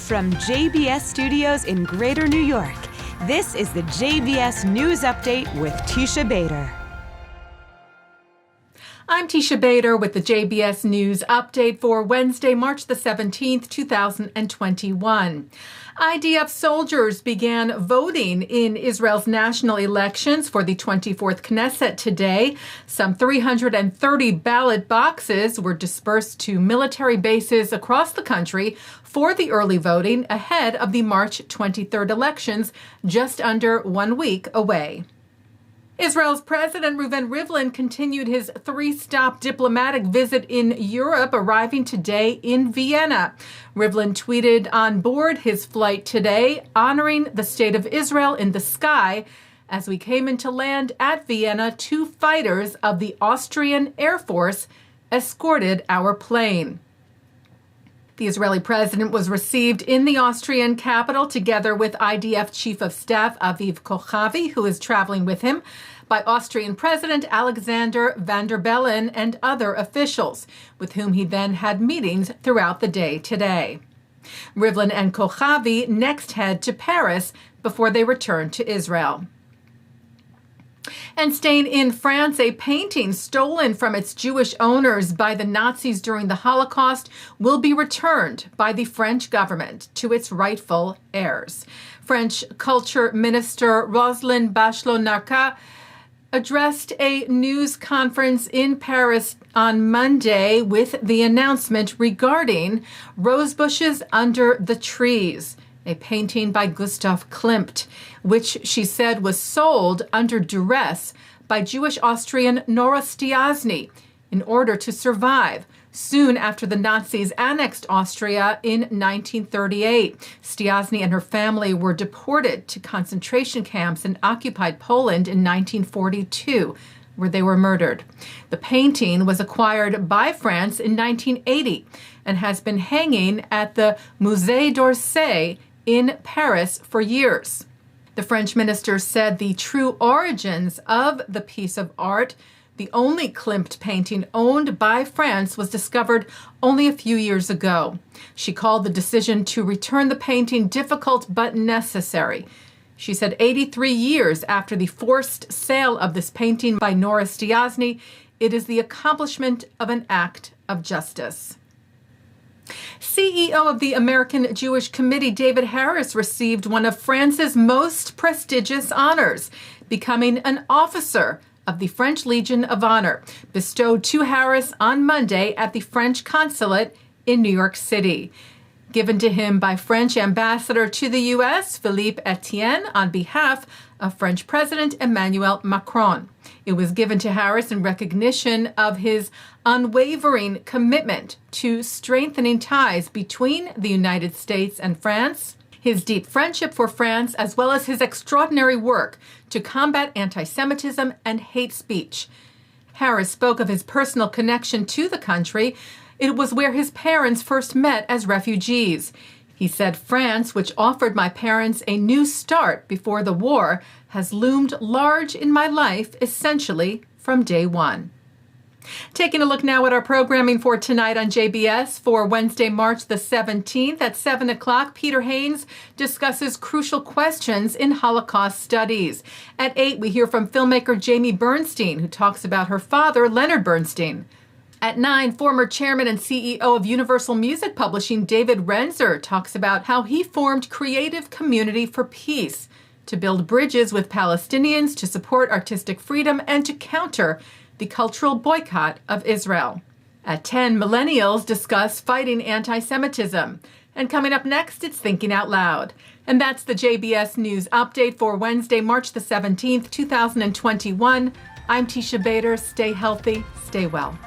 From JBS Studios in Greater New York, this is the JBS News Update with Teisha Bader. I'm Teisha Bader with the JBS News Update for Wednesday, March the 17th, 2021. IDF soldiers began voting in Israel's national elections for the 24th Knesset today. Some 330 ballot boxes were dispersed to military bases across the country for the early voting ahead of the March 23rd elections, just under 1 week away. Israel's President Rivlin continued his three-stop diplomatic visit in Europe, arriving today in Vienna. Rivlin tweeted on board his flight today, honoring the State of Israel in the sky. As we came into land at Vienna, 2 fighters of the Austrian Air Force escorted our plane. The Israeli president was received in the Austrian capital together with IDF Chief of Staff Aviv Kochavi, who is traveling with him, by Austrian President Alexander van der Bellen and other officials, with whom he then had meetings throughout the day today. Rivlin and Kochavi next head to Paris before they return to Israel. And staying in France, a painting stolen from its Jewish owners by the Nazis during the Holocaust will be returned by the French government to its rightful heirs. French Culture Minister Roselyne Bachelot-Narquin addressed a news conference in Paris on Monday with the announcement regarding Rose Bushes Under the Trees, a painting by Gustav Klimt, which she said was sold under duress by Jewish Austrian Nora Stiasny in order to survive soon after the Nazis annexed Austria in 1938. Stiasny and her family were deported to concentration camps in occupied Poland in 1942, where they were murdered. The painting was acquired by France in 1980 and has been hanging at the Musée d'Orsay in Paris for years. The French minister said the true origins of the piece of art, the only Klimt painting owned by France, was discovered only a few years ago. She called the decision to return the painting difficult but necessary. She said 83 years after the forced sale of this painting by Nora Stiasny, it is the accomplishment of an act of justice. CEO of the American Jewish Committee, David Harris, received one of France's most prestigious honors, becoming an officer of the French Legion of Honor, bestowed to Harris on Monday at the French consulate in New York City. Given to him by French Ambassador to the U.S., Philippe Etienne, on behalf of French President Emmanuel Macron. It was given to Harris in recognition of his unwavering commitment to strengthening ties between the United States and France, his deep friendship for France, as well as his extraordinary work to combat anti-Semitism and hate speech. Harris spoke of his personal connection to the country. It was where his parents first met as refugees. He said, France, which offered my parents a new start before the war, has loomed large in my life essentially from day one. Taking a look now at our programming for tonight on JBS for Wednesday, March the 17th at 7 o'clock, Peter Haynes discusses crucial questions in Holocaust studies. At 8, we hear from filmmaker Jamie Bernstein, who talks about her father, Leonard Bernstein. At 9, former chairman and CEO of Universal Music Publishing, David Renzer, talks about how he formed Creative Community for Peace to build bridges with Palestinians, to support artistic freedom, and to counter the cultural boycott of Israel. At 10, millennials discuss fighting anti-Semitism. And coming up next, it's Thinking Out Loud. And that's the JBS News Update for Wednesday, March the 17th, 2021. I'm Teisha Bader. Stay healthy, stay well.